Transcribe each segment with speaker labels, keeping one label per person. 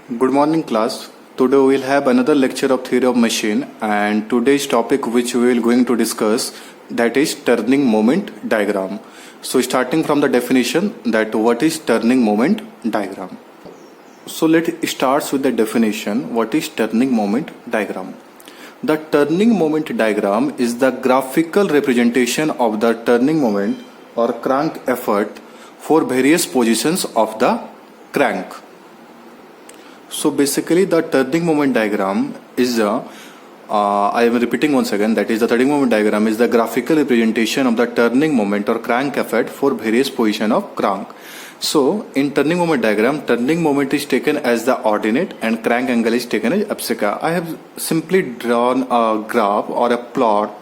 Speaker 1: Good morning class. Today we will have another lecture of theory of machine, and today's topic which we will going to discuss, that is turning moment diagram. So starting from the definition, that what is turning moment diagram. So let's start with the definition. What is turning moment diagram? The turning moment diagram is the graphical representation of the turning moment or crank effort for various positions of the crank. So basically the turning moment diagram is I am repeating once again, that is the turning moment diagram is the graphical representation of the turning moment or crank effort for various position of crank. So in turning moment diagram, turning moment is taken as the ordinate and crank angle is taken as abscissa. I have simply drawn a graph or a plot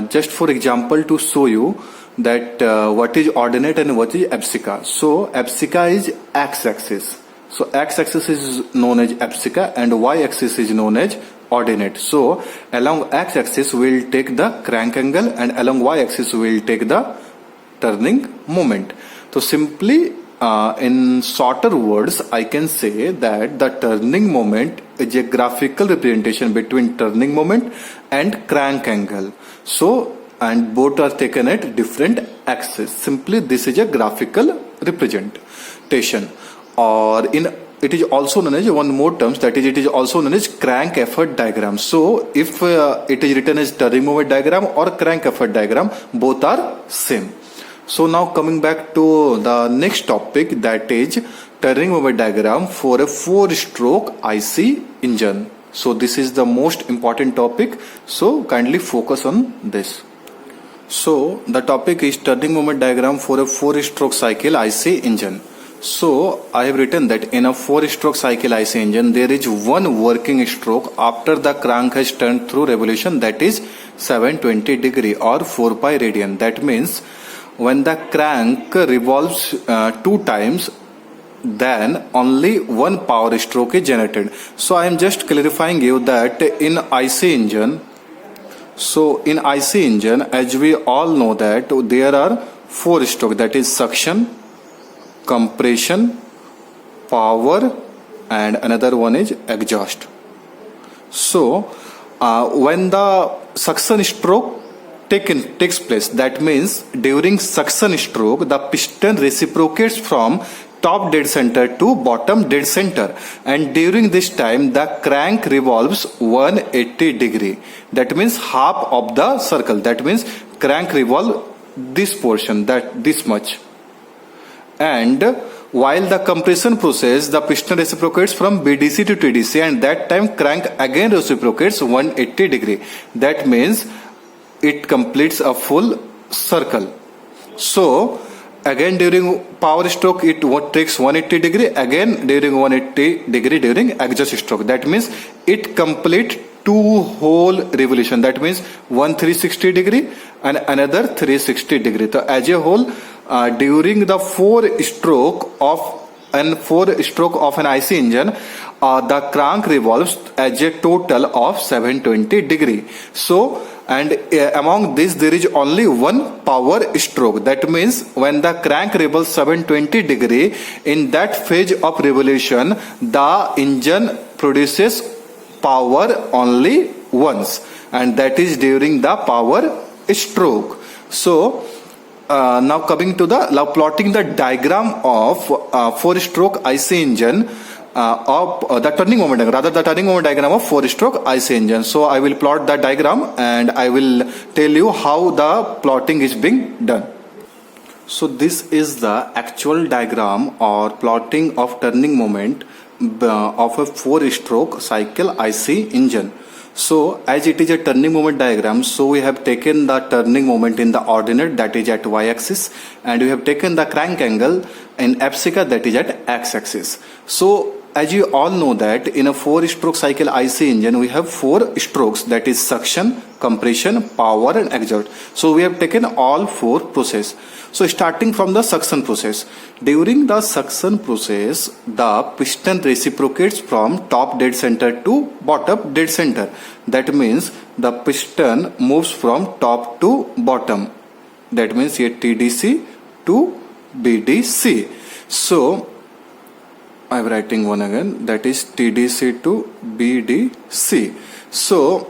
Speaker 1: just for example to show you that what is ordinate and what is abscissa. So abscissa is x-axis. So x-axis is known as abscissa and y-axis is known as ordinate. So along x-axis we will take the crank angle and along y-axis we will take the turning moment. So simply in shorter words I can say that the turning moment is a graphical representation between turning moment and crank angle. So and both are taken at different axes. Simply this is a graphical representation. Or it is also known as one more terms, that is it is also known as crank effort diagram. So if it is written as turning moment diagram or crank effort diagram, both are same. So now coming back to the next topic, that is turning moment diagram for a 4-stroke IC engine. So this is the most important topic, so kindly focus on this. So the topic is turning moment diagram for a 4-stroke cycle IC engine. So I have written that in a 4-stroke cycle IC engine there is one working stroke after the crank has turned through revolution, that is 720 degree or 4 pi radian. That means when the crank revolves 2 times, then only one power stroke is generated. So I am just clarifying you that in IC engine, so in IC engine, as we all know that there are 4 strokes, that is suction, compression, power, and another one is exhaust. So when the suction stroke takes place, that means during suction stroke the piston reciprocates from top dead center to bottom dead center, and during this time the crank revolves 180 degree. That means half of the circle. That means crank revolve this portion, that this much. And while the compression process, the piston reciprocates from BDC to TDC, and that time crank again reciprocates 180 degree. That means it completes a full circle. So again during power stroke it takes 180 degree, again during 180 degree during exhaust stroke. That means it completes 2 whole revolution. That means one 360 degree and another 360 degree. So as a whole, during the 4-stroke of an IC engine, the crank revolves as a total of 720 degree. So and among this there is only one power stroke. That means when the crank revolves 720 degree, in that phase of revolution the engine produces power only once, and that is during the power stroke. So now coming to now plotting the diagram of 4-stroke IC engine of the turning moment diagram, rather the turning moment diagram of 4-stroke IC engine. So I will plot the diagram and I will tell you how the plotting is being done. So this is the actual diagram or plotting of turning moment of a 4-stroke cycle IC engine. So as it is a turning moment diagram, so we have taken the turning moment in the ordinate, that is at y-axis, and we have taken the crank angle in abscissa, that is at x-axis. So as you all know that in a 4-stroke cycle IC engine we have 4 strokes, that is suction, compression, power and exhaust. So we have taken all 4 process. So starting from the suction process, during the suction process the piston reciprocates from top dead center to bottom dead center. That means the piston moves from top to bottom. That means here TDC to BDC. So I'm writing one again, that is TDC to BDC. So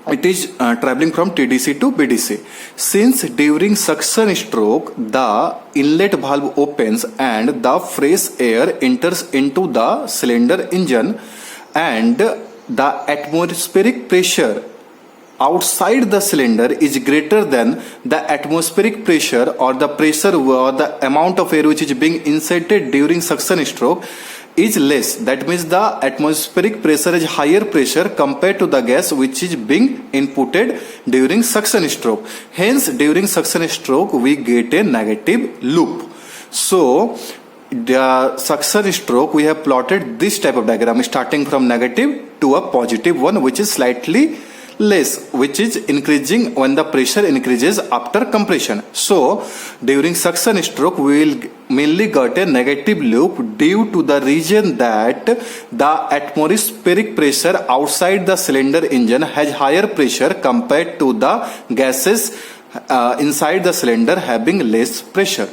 Speaker 1: it is traveling from TDC to BDC. Since during suction stroke, the inlet valve opens and the fresh air enters into the cylinder engine, and the atmospheric pressure outside the cylinder is greater than the atmospheric pressure, or the pressure or the amount of air which is being inserted during suction stroke is less. That means the atmospheric pressure is higher pressure compared to the gas which is being inputted during suction stroke. Hence, during suction stroke we get a negative loop. So the suction stroke, we have plotted this type of diagram starting from negative to a positive one, which is slightly less, which is increasing when the pressure increases after compression. So during suction stroke we will mainly get a negative loop due to the reason that the atmospheric pressure outside the cylinder engine has higher pressure compared to the gases inside the cylinder having less pressure.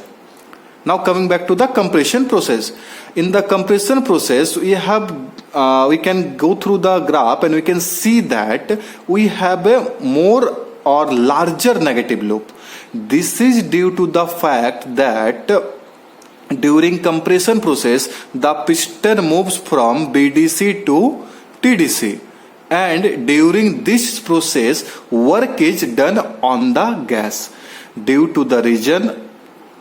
Speaker 1: Now coming back to the compression process. In the compression process, we can go through the graph and we can see that we have a more or larger negative loop. This is due to the fact that during compression process, the piston moves from BDC to TDC, and during this process, work is done on the gas. Due to the reason,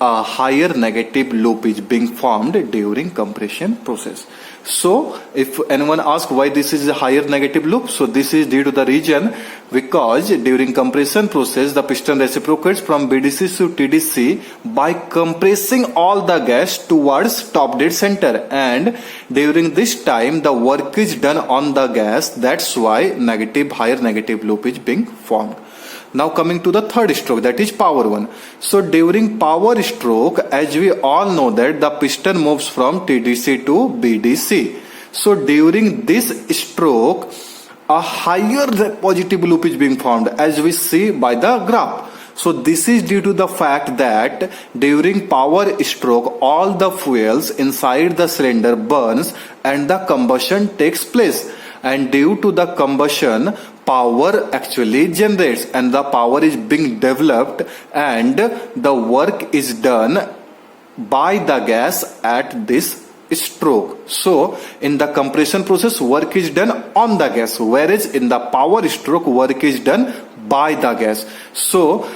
Speaker 1: a higher negative loop is being formed during compression process. So if anyone asks why this is a higher negative loop, so this is due to the reason because during compression process the piston reciprocates from BDC to TDC by compressing all the gas towards top dead center, and during this time the work is done on the gas. That's why higher negative loop is being formed. Now coming to the third stroke, that is power one. So during power stroke, as we all know that the piston moves from TDC to BDC. So during this stroke, a higher positive loop is being formed, as we see by the graph. So this is due to the fact that during power stroke, all the fuels inside the cylinder burns and the combustion takes place. And due to the combustion, power actually generates and the power is being developed, and the work is done by the gas at this stroke. So in the compression process, work is done on the gas, whereas in the power stroke, work is done by the gas. So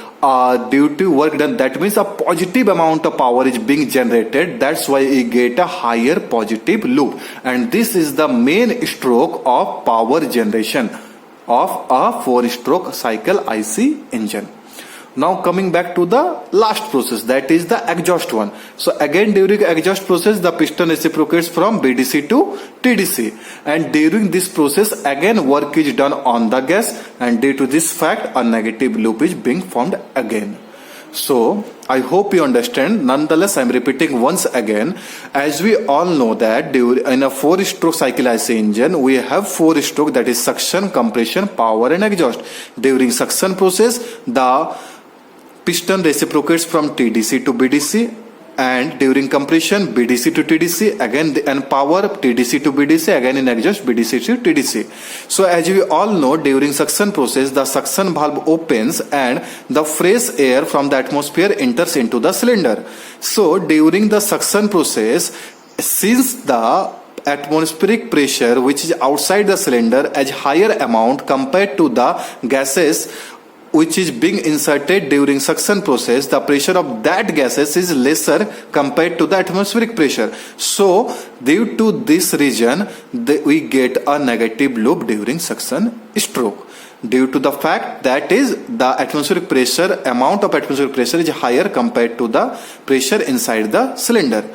Speaker 1: due to work done, that means a positive amount of power is being generated. That's why we get a higher positive loop, and this is the main stroke of power generation of a 4-stroke cycle IC engine. Now coming back to the last process, that is the exhaust one. So again during exhaust process, the piston reciprocates from BDC to TDC, and during this process again work is done on the gas, and due to this fact a negative loop is being formed again. So I hope you understand. Nonetheless, I am repeating once again. As we all know that in a 4-stroke cycle IC engine, we have 4 stroke, that is suction, compression, power and exhaust. During suction process, the piston reciprocates from TDC to BDC, and during compression BDC to TDC again, and power TDC to BDC, again in exhaust BDC to TDC. So as we all know, during suction process the suction valve opens and the fresh air from the atmosphere enters into the cylinder. So during the suction process, since the atmospheric pressure which is outside the cylinder is higher amount compared to the gases which is being inserted during suction process, the pressure of that gases is lesser compared to the atmospheric pressure. So due to this reason, we get a negative loop during suction stroke, due to the fact that is the atmospheric pressure, amount of atmospheric pressure is higher compared to the pressure inside the cylinder.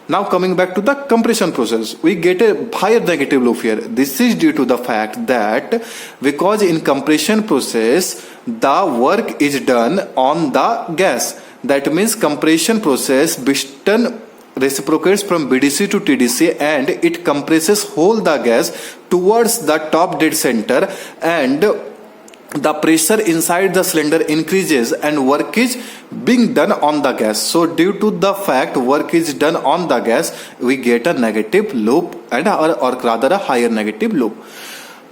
Speaker 1: Now coming back to the compression process, we get a higher negative loop here. This is due to the fact that because in compression process the work is done on the gas. That means compression process, piston reciprocates from BDC to TDC and it compresses whole the gas towards the top dead center, and the pressure inside the cylinder increases and work is being done on the gas. So due to the fact work is done on the gas, we get a negative loop and or rather a higher negative loop.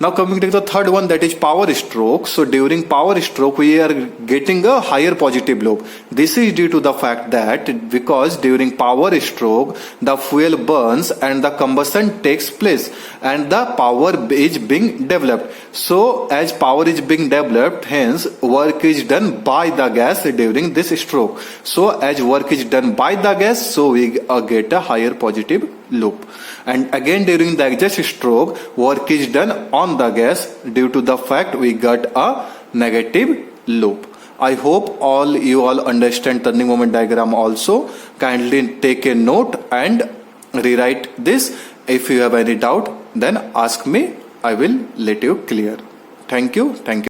Speaker 1: Now coming to the third one, that is power stroke. So during power stroke we are getting a higher positive loop. This is due to the fact that because during power stroke the fuel burns and the combustion takes place and the power is being developed. So as power is being developed, hence work is done by the gas during this stroke. So as work is done by the gas, so we get a higher positive loop. And again during the exhaust stroke, work is done on the gas, due to the fact we got a negative loop. I hope you all understand turning moment diagram also. Kindly take a note and rewrite this. If you have any doubt, then ask me. I will let you clear. Thank you. Thank you.